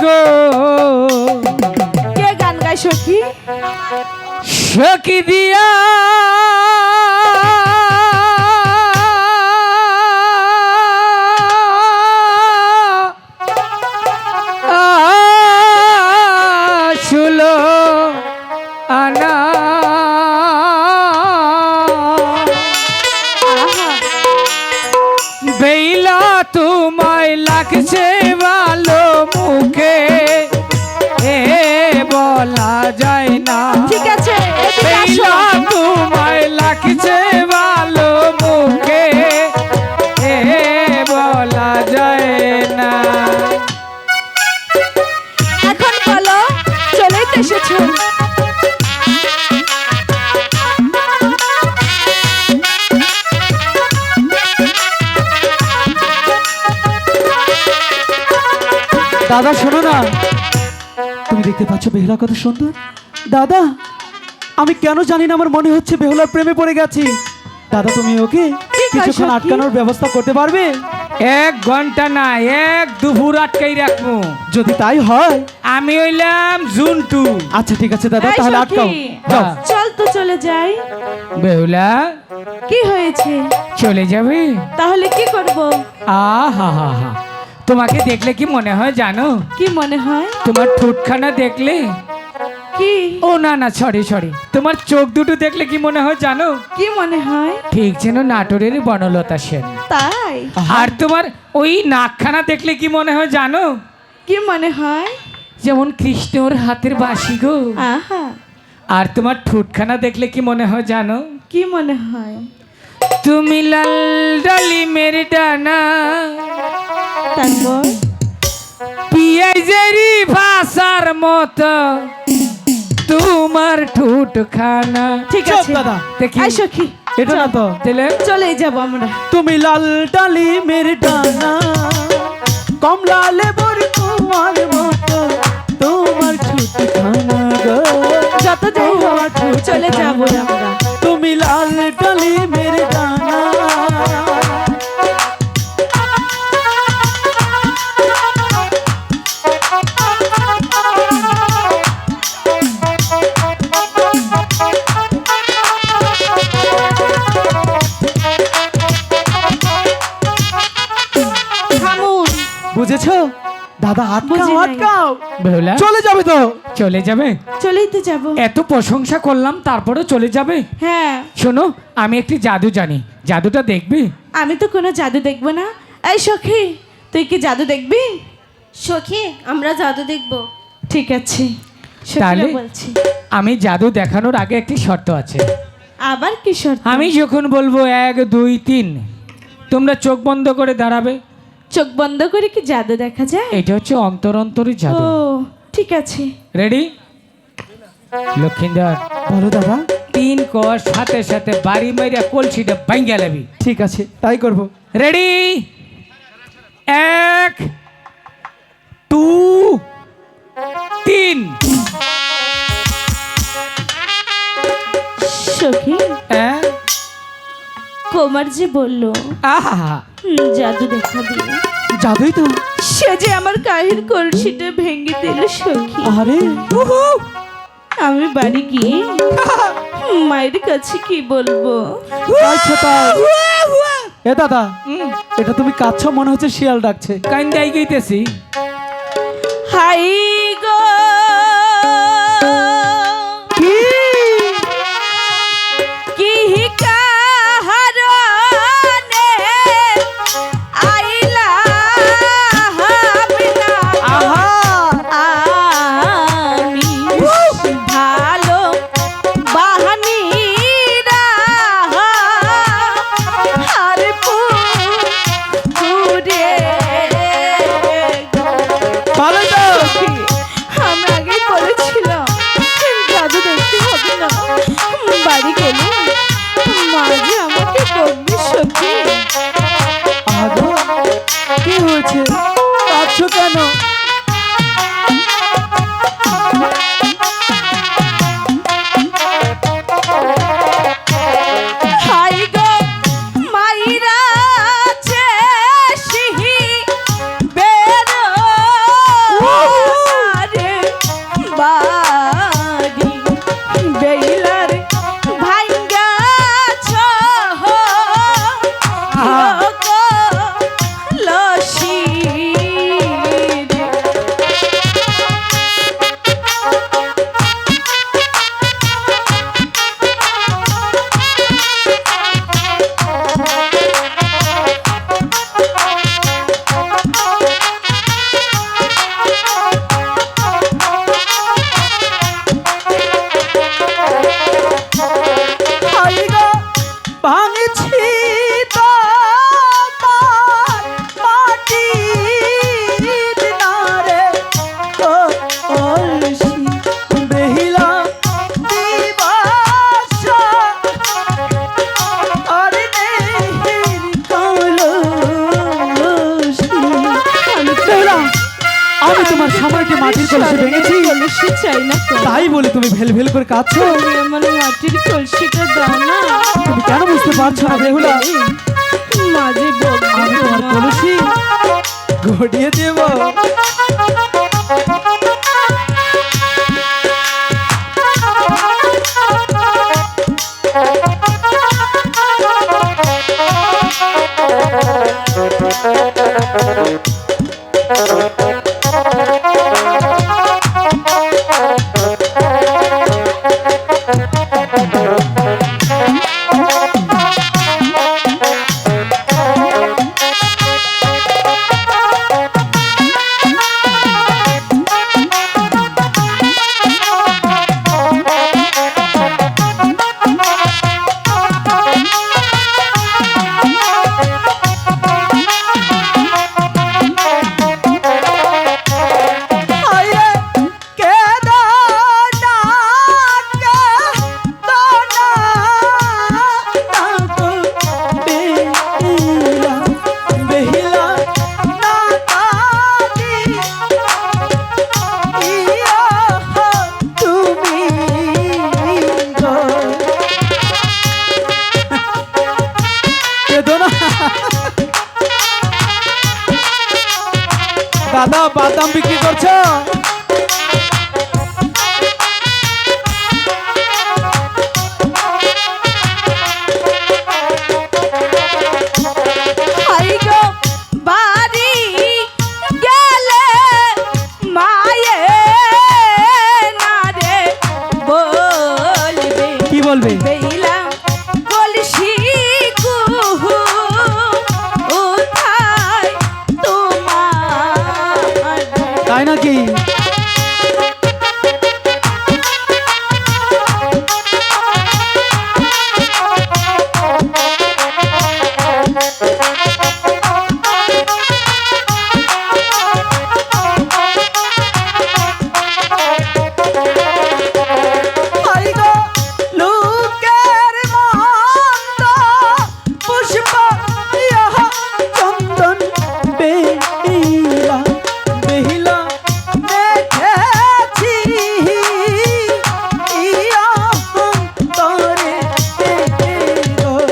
গো। কে গান গায় সখী? সখী দিয়া শুলো আনা বেইলা তোমায় লাগছে ভালো মুখে এ বলা যায় না। ঠিক আছে, এদিকে বেইলা আসো। তোমায় লাগছে ভালো মুখে এ বলা যায় না। এখন বলো, চলেই তো এসেছো। দাদা শোনো না, তুমি দেখতে পাচ্ছ বেহুলা কত সুন্দর। দাদা আমি কেন জানি না, আমার মনে হচ্ছে বেহুলার প্রেমে পড়ে গেছি। দাদা তুমি ওকে কিছুক্ষণ সখী? আটকানোর ব্যবস্থা করতে পারবে? 1 ঘন্টা না, 1 দুপুর আটকাই রাখবো। যদি তাই হয় আমি হইলাম জুনটু। আচ্ছা ঠিক আছে দাদা, এই তাহলে সখী, আটকাও। যাও। চল তো চলে যাই। বেহুলা কি হয়েছে? চলে যাবে? তাহলে কি করব? আহা হা হা, তোমাকে দেখলে কি মনে হয় জানো? কি মনে হয়? তোমার ঠোঁটখানা দেখলে, কি ও না না সরি সরি, তোমার চোখ দুটো দেখলে কি মনে হয় জানো? কি মনে হয়? ঠিক যেন নাটোরের বনলতা সেন। তাই? আর তোমার ওই নাকখানা দেখলে কি মনে হয় জানো? কি মনে হয়? যেমন কৃষ্ণর হাতের বাঁশি গো। আহা, আর তোমার ঠোঁটখানা দেখলে কি মনে হয় জানো? কি মনে হয়? তুমি লাল ডালিমের ডানা, তারপর পিয়াজেরি ভাষার মতো তোমার ঠোঁটখানা। ঠিক চুপ আছে দাদা, দেখি আই সখী, এটা না তো। তাহলে চলেই যাব আমরা। তুমি লাল ডালিমের ডানা, কমলা লেবুর কুমার মতো তোমার ঠোঁটখানা গো। যত যাই হোক চলে যাব আমরা। তুমি লাল ডালিমের ডানা। থামুন। বুঝেছো দাদা? বুঝি আটকাও নাই। আটকাও, বেহুলা চলে যাবে তো। চলে যাবে? চলেই তো যাব। এত প্রশংসা করলাম তারপরে চলে যাবে? হ্যাঁ, শোনো, আমি একটি জাদু জানি, জাদুটা দেখবে? আমি তো কোনো জাদু দেখবো না। এই সখী, তুই কি জাদু দেখবি? সখী আমরা জাদু দেখব। ঠিক আছে, সখীরা তাহলে? বলছি। আমি জাদু দেখানোর আগে একটি শর্ত আছে। আবার কি শর্ত? আমি যখন বলবো 1 2 3, তোমরা চোখ বন্ধ করে দাঁড়াবে। চোখ বন্ধ করে কি জাদু দেখা যায়? এটা হচ্ছে অন্তরন্তরী ও জাদু। ঠিক আছে। রেডি? লক্ষিন্দর, বলো দাদা। 3 কষ সাথে সাথে বাড়ি মাইরা কলসিটা ভাঙ্গা লাবি। ঠিক আছে তাই করব। রেডি? 1 2 3। সখী, হ্যাঁ? কোমার যে বললো আহা, জাদু দেখাবি, জাদুই তো। সে যে আমার কাহির কলসিটা ভেঙে দিল সখী। আরে উহু, আমি বাড়ি গিয়ে মায়ের কাছে কি বলবো? আচ্ছা তাই। এ দাদা, এটা তুমি কাঁদছো মনে হচ্ছে, শিয়াল ডাকছে। কাইন্দাই গইতেছি। হাই গো কি কাহারনে আইলা হাবিনা আমি ভালো বাহানিরা আর পুরে ভালো তো। আমি তোমার সামনে মাটির কলসি ভেঙেছি কলসি চাই না তো। তাই বলে তুমি ভেল ভেল করে কাঁদছো? তুমি আমার মাটির কলসিটা দাও না। তুমি কেন বুঝতে পারছো না বেহুলা? মাঝে আমি তোমার কলসি ঘটিয়ে দেব। দাদা বাদাম বিক্রি করছো? হাই গো বাড়ি গেলে মায়ে না রে বলবে। কি বলবে? বেইলা কলসি কুহু উঠায় তোমার। তাই নাকি?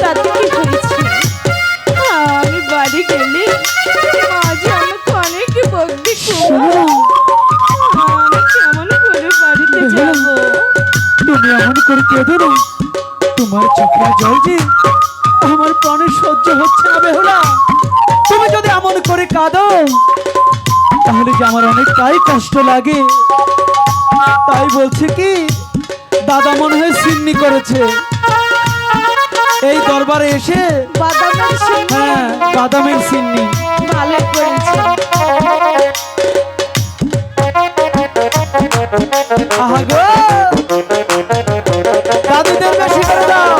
তাতে কি হয়েছে? আমি বাড়ি গেলে মাঝে আমাকে অনেক বকবে। আমি কেমন করে বাড়িতে যাব? তুমি এমন করে কেঁদো না, তোমার চোখের জল যে আমার প্রাণে সহ্য হচ্ছে না বেহুলা। তুমি যদি এমন করে কাঁদো তাহলে যে আমার অনেকটাই কষ্ট লাগে। তাই বলছে কি দাদা মনে হয় সিন্নি করেছে এই দরবারে এসে। বাদামের সিন্নি? হ্যাঁ, বাদামের সিন্নি। ভালো করেছে। আহা গো, দাদুদের বেশি করে দাও।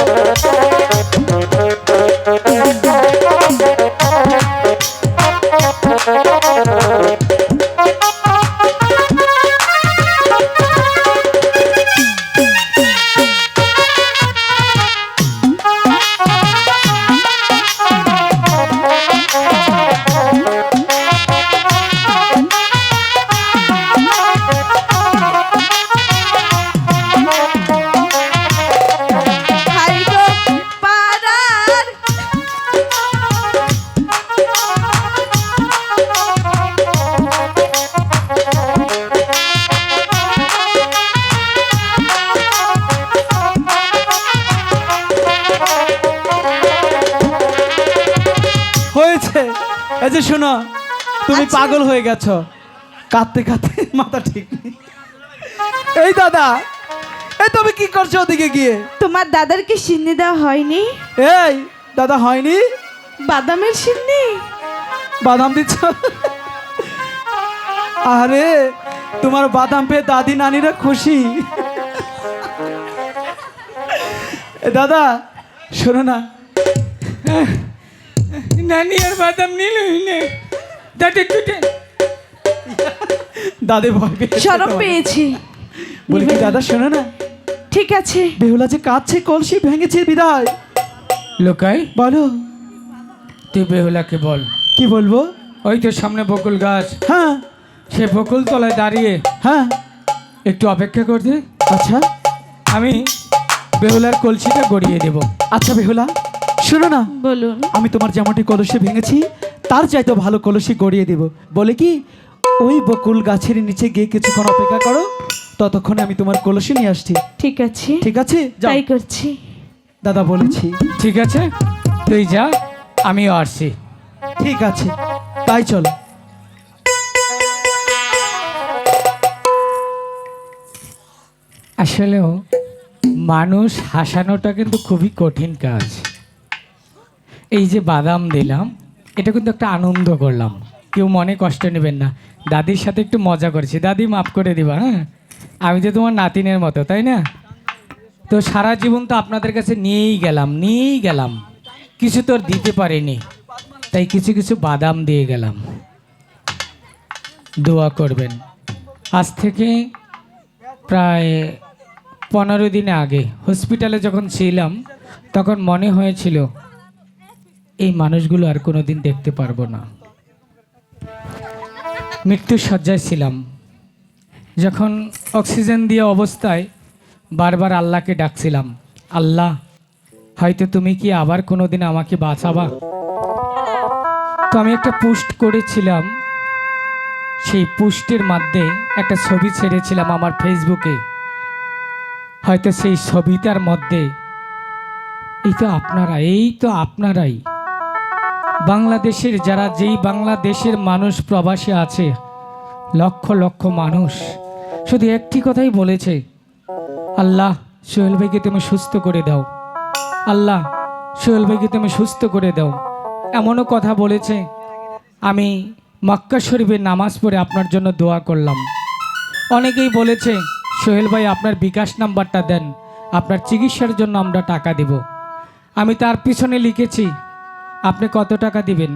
হাই গো পাড়ার হয়েছে। এই যে শোনো, তুমি আচ্ছা। পাগল হয়ে গেছো, কাঁদতে কাঁদতে মাথা ঠিক নেই। এই দাদা, এই তুমি কি করছো ওদিকে গিয়ে? তোমার দাদারকে সিন্নি দেওয়া হয়নি? এই দাদা হয়নি? বাদামের সিন্নি? বাদাম দিচ্ছ? আরে তোমার বাদাম পেয়ে দাদি নানিরা খুশি। এ দাদা শোনো না, নানি আর বাদাম নিল দাঁতে টুটে দাদে ভয় পেয়েছে শরম তো। পেয়েছি। বলি কি দাদা শোনো না, ঠিক আছে। বেহুলা যে কাঁদছে কলসি ভেঙেছে বিদায়। লোকাই বলো তুই বেহুলাকে বল। কি বলবো? ওই তো সামনে বকুল গাছ, হ্যাঁ সে বকুল তলায় দাঁড়িয়ে হ্যাঁ, একটু অপেক্ষা করতে, আচ্ছা আমি বেহুলার কলসিটা গড়িয়ে দেব। আচ্ছা বেহুলা, শোনো না, বলুন। আমি তোমার যেমনটি কলসি ভেঙেছি তার চাইতে ভালো কলসি গড়িয়ে দেব। বলে কি, ওই বকুল গাছের নিচে গিয়ে কিছুক্ষণ অপেক্ষা করো, ততক্ষণে আমি তোমার কলসি নিয়ে আসছি। ঠিক আছে, ঠিক আছে, যাও। তাই করছি। দাদা বলেছি। ঠিক আছে, তুই যা, আমিও আসছি। ঠিক আছে, তাই চলো। আসলেও মানুষ হাসানোটা কিন্তু খুবই কঠিন কাজ। এই যে বাদাম দিলাম, এটা কিন্তু একটা আনন্দ করলাম, কেউ মনে কষ্ট নেবেন না। দাদির সাথে একটু মজা করেছি, দাদি মাফ করে দিবা। হ্যাঁ, আমি যে তোমার নাতিনের মতো, তাই না? তো সারা জীবন তো আপনাদের কাছে নিয়েই গেলাম, কিছু তো আর দিতে পারিনি, তাই কিছু কিছু বাদাম দিয়ে গেলাম। দোয়া করবেন। আজ থেকে প্রায় 15 দিন আগে হসপিটালে যখন ছিলাম, তখন মনে হয়েছিল এই মানুষগুলো আর কোনো দিন দেখতে পারবো না। মৃত্যুর শয্যায় ছিলাম, যখন অক্সিজেন দিয়ে অবস্থায় বারবার আল্লাহকে ডাকছিলাম, আল্লাহ হয়তো তুমি কি আবার কোনো দিন আমাকে বাঁচাবা। তো আমি একটা পোস্ট করেছিলাম, সেই পোস্টের মধ্যে একটা ছবি ছেড়েছিলাম আমার ফেসবুকে। হয়তো সেই ছবিটার মধ্যে এই তো আপনারাই বাংলাদেশের যারা, যেই বাংলাদেশের মানুষ প্রবাসী আছে, লক্ষ লক্ষ মানুষ শুধু একটি কথাই বলেছে, আল্লাহ সোহেল ভাইকে তুমি সুস্থ করে দাও, আল্লাহ সোহেল ভাইকে তুমি সুস্থ করে দাও। এমনও কথা বলেছে, আমি মক্কা শরীফে নামাজ পড়ে আপনার জন্য দোয়া করলাম। অনেকেই বলেছে, সোহেল ভাই আপনার বিকাশ নাম্বারটা দেন, আপনার চিকিৎসার জন্য আমরা টাকা দেব। আমি তার পিছনে লিখেছি, আপনি কত টাকা দিবেন,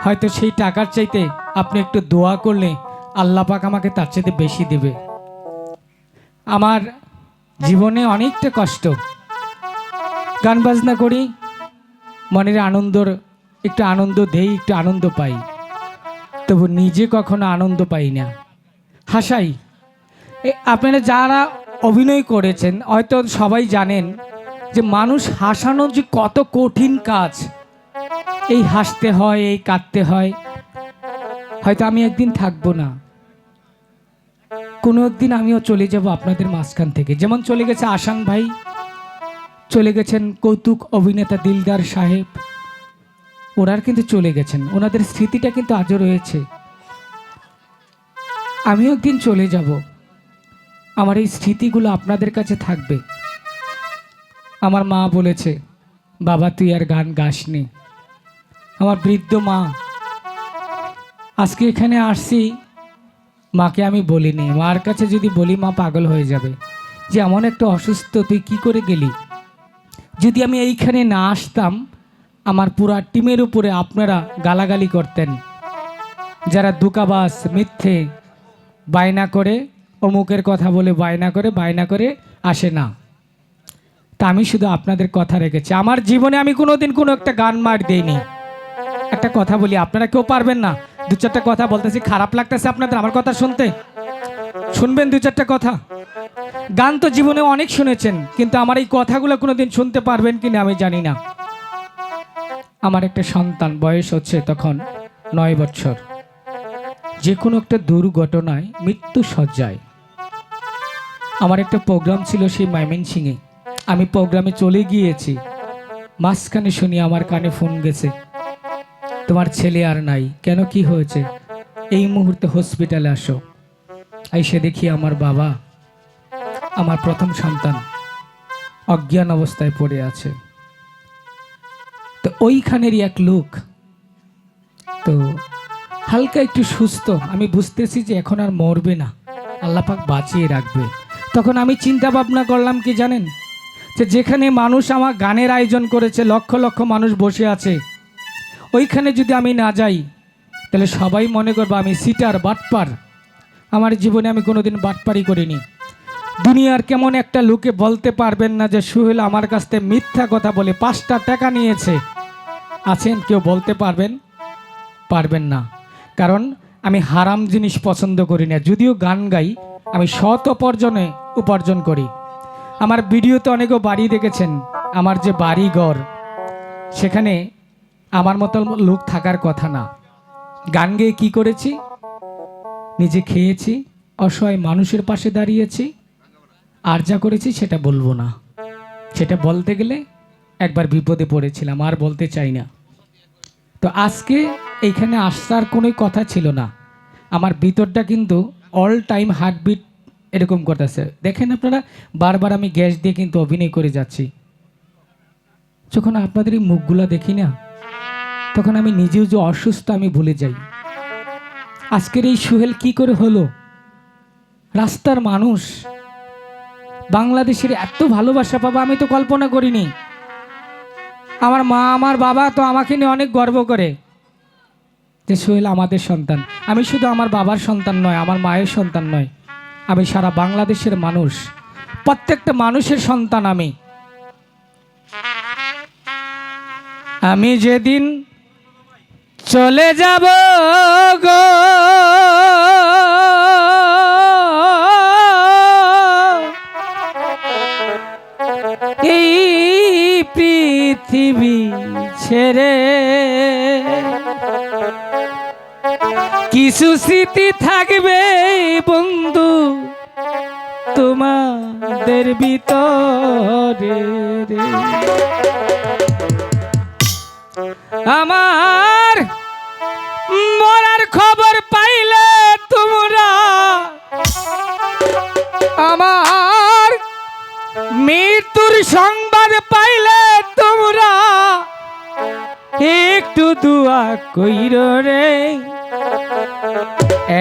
হয়তো সেই টাকার চাইতে আপনি একটু দোয়া করলে আল্লাহ পাক আমাকে তার চাইতে বেশি দেবে। আমার জীবনে অনেকটা কষ্ট, গান বাজনা করি, মনের একটু আনন্দ দেই, একটু আনন্দ পাই, তবু নিজে কখনো আনন্দ পাই না, হাসাই। আপনারা যারা অভিনয় করেছেন হয়তো সবাই জানেন যে মানুষ হাসানো যে কত কঠিন কাজ। এই হাসতে হয়, এই কাঁদতে হয়। হয়তো আমি একদিন থাকবো না, কোনো একদিন আমিও চলে যাব আপনাদের মাঝখান থেকে। যেমন চলে গেছে আসান ভাই, চলে গেছেন কৌতুক অভিনেতা দিলদার সাহেব, ওনার কিন্তু চলে গেছেন, ওনাদের স্মৃতিটা কিন্তু আজও রয়েছে। আমিও একদিন চলে যাব, আমার এই স্মৃতিগুলো আপনাদের কাছে থাকবে। আমার মা বলেছে, বাবা তুই আর গান গাসনি। আমার বৃদ্ধ মা, আজকে এখানে আসছি, মাকে আমি বলিনি, মার কাছে যদি বলি মা পাগল হয়ে যাবে, যে এমন একটা অসুস্থ, তুই কি করে গেলি। যদি আমি এইখানে না আসতাম, আমার পুরা টিমের উপরে আপনারা গালাগালি করতেন, যারা দুকাবাস, মিথ্যে, বায়না করে, অমুকের কথা বলে বায়না করে আসে না। তা আমি শুধু আপনাদের কথা রেখেছি। আমার জীবনে আমি কোনোদিন কোনো একটা গান মার দেইনি। একটা কথা বলি, আপনারা কেউ পারবেন না, 2-4টা কথা বলতেছি, খারাপ লাগতেছে আপনাদের আমার কথা শুনতে, শুনবেন 2-4টা কথা। গান তো জীবনে অনেক শুনেছেন, কিন্তু আমার এই কথাগুলো কোনোদিন শুনতে পারবেন কিনা আমি জানি না। আমার একটা সন্তান, বয়স হচ্ছে তখন 9 বছর, যে কোনো একটা দুর্ঘটনায় মৃত্যু শয্যায়। আমার একটা প্রোগ্রাম ছিল সেই ময়মনসিংহে, আমি প্রোগ্রামে চলে গিয়েছি, মাঝখানে শুনি আমার কানে ফোন গেছে, তোমার ছেলে আর নাই, কেন কি হয়েছে, এই মুহূর্তে হসপিটালে আসো। এসে দেখি আমার বাবা, আমার প্রথম সন্তান, অজ্ঞান অবস্থায় পড়ে আছে। তো ওইখানেরই এক লোক, তো হালকা একটু সুস্থ, আমি বুঝতেছি যে এখন আর মরবে না, আল্লাহ পাক বাঁচিয়ে রাখবে। তখন আমি চিন্তা ভাবনা করলাম কি জানেন, যে যেখানে মানুষ আমার গানের আয়োজন করেছে, লক্ষ লক্ষ মানুষ বসে আছে, ওইখানে যদি আমি না যাই তাহলে সবাই মনে করবে আমি সিটার, বাটপার। আমার জীবনে আমি কোনোদিন বাটপারি করিনি। দুনিয়ার কেমন একটা লোকে বলতে পারবেন না যে সোহেল আমার কাছ থেকে মিথ্যা কথা বলে 5টা টাকা নিয়েছে? আছেন কেউ বলতে পারবেন? পারবেন না, কারণ আমি হারাম জিনিস পছন্দ করি না, যদিও গান গাই আমি সৎ উপার্জন করি। আমার ভিডিওতে অনেকেও বাড়ি দেখেছেন, আমার যে বাড়ি ঘর সেখানে আমার মতো লোক থাকার কথা না। গান গেয়ে কী করেছি, নিজে খেয়েছি, অসহায় মানুষের পাশে দাঁড়িয়েছি, আর যা করেছি সেটা বলবো না। সেটা বলতে গেলে একবার বিপদে পড়েছিলাম, আর বলতে চাই না। তো আজকে এইখানে আসার কোনো কথা ছিল না, আমার ভিতরটা কিন্তু অল টাইম হার্টবিট এরকম করতেছে। দেখেন আপনারা, বারবার আমি গ্যাস দিয়ে কিন্তু অভিনয় করে যাচ্ছি। যখন আপনাদের এই মুখগুলা দেখি না, তখন আমি নিজেও যে অসুস্থ আমি ভুলে যাই। আজকের এই সুহেল কি করে হলো? রাস্তার মানুষ বাংলাদেশের এত ভালোবাসা পাবো আমি তো কল্পনা করিনি। আমার মা আমার বাবা তো আমাকে নিয়ে অনেক গর্ব করে যে সোহেল আমাদের সন্তান। আমি শুধু আমার বাবার সন্তান নয়, আমার মায়ের সন্তান নয়, আমি সারা বাংলাদেশের মানুষ, প্রত্যেকটা মানুষের সন্তান। আমি যেদিন চলে যাব গো, এই পৃথিবী ছেড়ে, কিছু স্মৃতি থাকবে বন্ধু তোমাদের ভিতরে রে। আমার মরার খবর পাইলে তোমরা, আমার মৃত্যুর সংবাদ পাইলে তোমরা একটু দোয়া কইরো রে।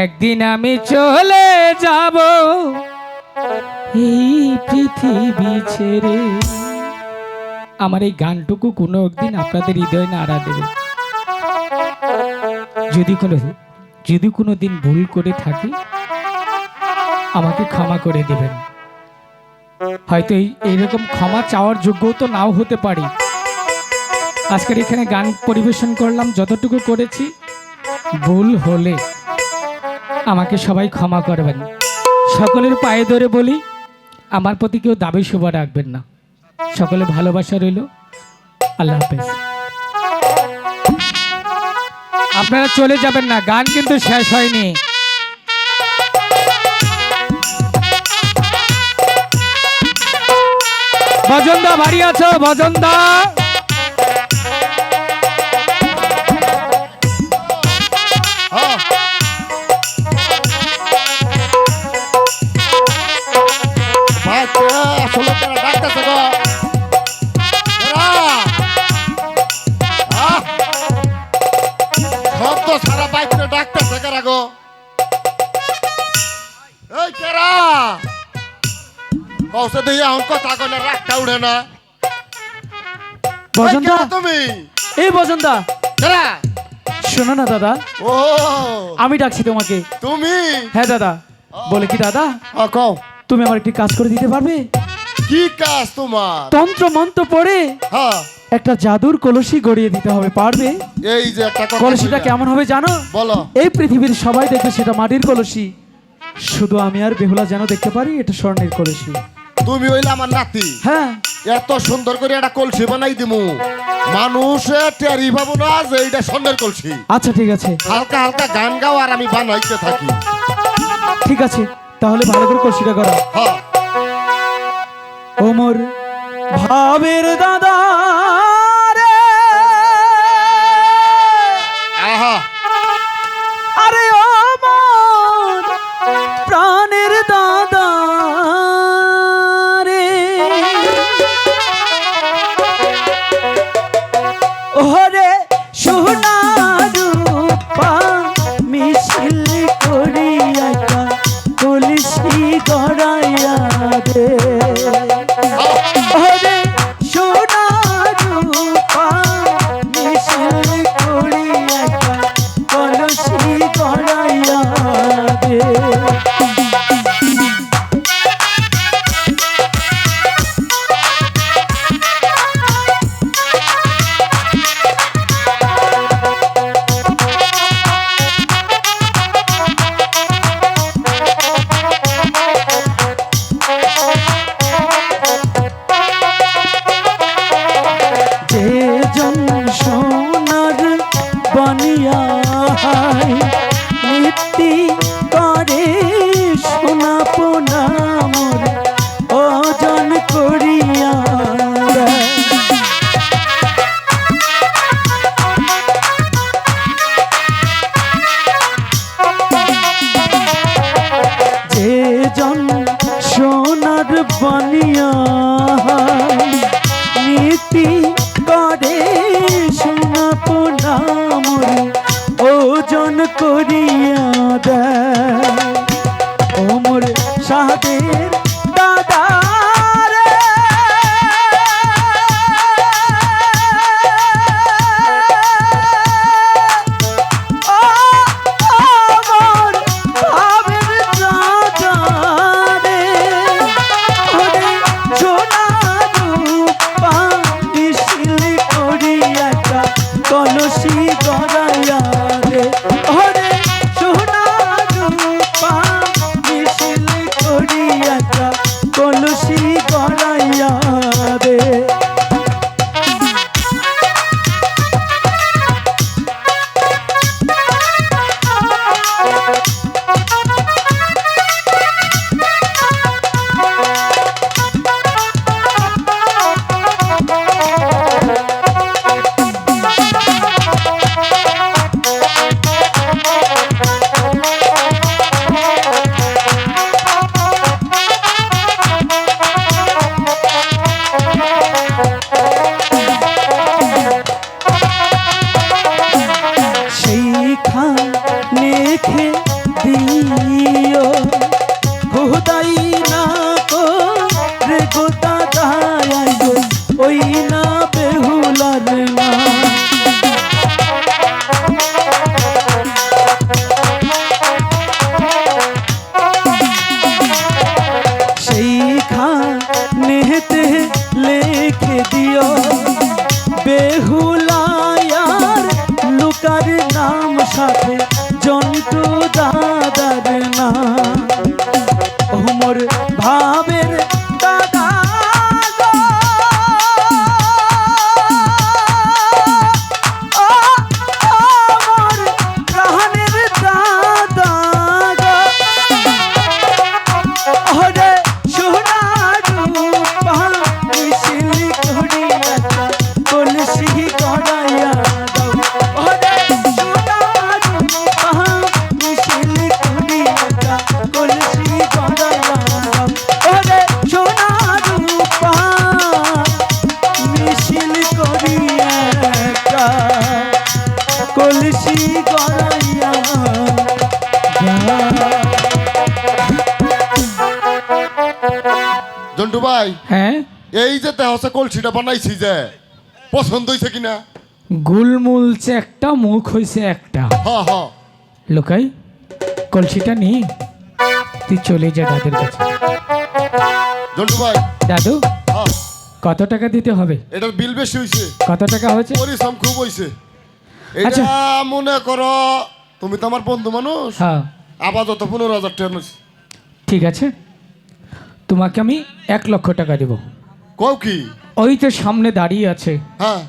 একদিন আমি চলে যাব এই পৃথিবী ছেড়ে। আমার এই গানটুকু কোনো একদিন আপনাদের হৃদয় নাড়া দেবে। যদি কোনো দিন ভুল করে থাকি আমাকে ক্ষমা করে দেবেন। হয়তো এইরকম ক্ষমা চাওয়ার যোগ্য তো নাও হতে পারি। আজকের এখানে গান পরিবেশন করলাম, যতটুকু করেছি ভুল হলে আমাকে সবাই ক্ষমা করবেন। সকলের পায়ে ধরে বলি, আমার প্রতি কেউ দাবি শুভ রাখবেন না। সকলে ভালোবাসা রইল। আল্লাহ হাফেজ। আপনারা চলে যাবেন না, গান কিন্তু শেষ হয়নি। ভজনদা বাড়ি আছো? ভজনদা তুমি এই বজনদা, শোনো না দাদা, ও আমি ডাকছি তোমাকে। তুমি? হ্যাঁ দাদা। বলে কি দাদা, কও তুমি আমার একটি কাজ করে দিতে পারবে? কি কাজ তোমার? তন্ত্র মন্ত্র পড়ে হ্যাঁ, একটা জাদুর কলসি গড়িয়ে দিতে হবে, পারবে? এই যে একটা কথা কলসিটা কইলা। কেমন হবে জানো? বলো। এই পৃথিবীর সবাই দেখে সেটা মাটির কলসি, শুধু আমি আর বেহুলা যেন দেখতে পারি এটা স্বর্ণের কলসি। তুমি হইলে আমার নাতি, হ্যাঁ, এত সুন্দর করে একটা কলসি বানাই দিমু, মানুষে টেরি পাবো না যে এইটা স্বর্ণের কলসি। আচ্ছা ঠিক আছে, হালকা হালকা গান গাও আর আমি বানাইতে থাকি। ঠিক আছে, তাহলে ভালো করে কলসিটা করো। হ্যাঁ, ওমর ভাবের দাদা রে, আহা, আরে ওমর প্রাণের দাদা রে, ওরে সোনা রূপা মিছিল করিয়া কলসি গড়াইয়া রে, ওরে সোনা রূপা মিছিল করিয়া কলসি গড়াইয়া রে। আমাদের দাদা রে। ও আমার ভাবের দাদা রে, ওরে সোনা রূপা মিশিল করি একটা কলসি গড়াইয়া রে, ওরে সোনা রূপা মিশিল করি একটা কলসি গড়াইয়া রে। সেইখানে দিও খোদাই না কো রে গো দাদা আইগো ওই না বেহুলার না। সেইখানেতে লেখে দিও বেহুলায়ার লুকার নাম সাথে জন্টু দাদার নাম। ওমর ভাবের দাদা গো, ও আমার প্রাণের দাদা গো, ওরে সোনা রূপা মিশিল করি একটা কলসি গড়াইয়া দাও, ওরে সোনা রূপা মিশিল করি একটা কলসি গড়াইয়া দাও, ওরে সোনা রূপা মিশিল করি একটা কলসি গড়াইয়া দাও। জন্টু ভাই, হ্যাঁ, এই যে তেহসে কলসিটা বানাইছি যে পছন্দ হয়েছে কিনা? গুলমুলছে একটা, মুখ হয়েছে একটা। হ্যাঁ হ্যাঁ, লোকাই কলসিটা নি, তুই চলে যা দাদুর কাছে। জন্টু ভাই, দাদু, হ্যাঁ কত টাকা দিতে হবে? এটার বিল বেশি হয়েছে, কত টাকা হয়েছে? পরিশ্রম খুব হয়েছে। এটা আচ্ছা। মনে করো তুমি তো আমার বন্ধু মানুষ, হ্যাঁ, আপাতত 15,000 টাকা নিচ্ছি। ঠিক আছে, তোমাকে আমি 1,00,000 টাকা দেব। কও কি? ওই তো সামনে দাঁড়িয়ে আছে হ্যাঁ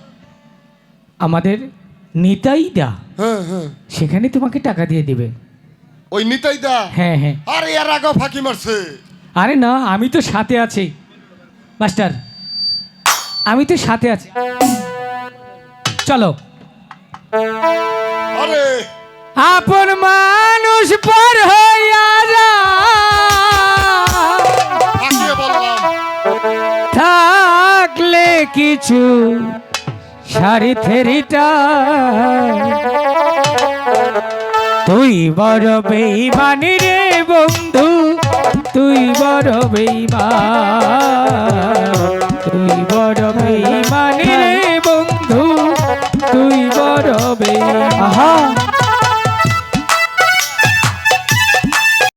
আমাদের নিতাই দা, হ্যাঁ হ্যাঁ, সেখানে তোমাকে টাকা দিয়ে দিবে। ওই নিতাই দা? হ্যাঁ হ্যাঁ। আরে এর আগেও ফাঁকি মারছে। আরে না, আমি তো সাথে আছি মাস্টার, আমি তো সাথে আছি, চলো। আরে আপন মানুষ পর হইয়া ফাঁকিয়ে বললাম। থাকলে কিছু সারি থেরিটা, তুই বড় বেঈমানি রে বন্ধু, তুই বড় বেঈমান।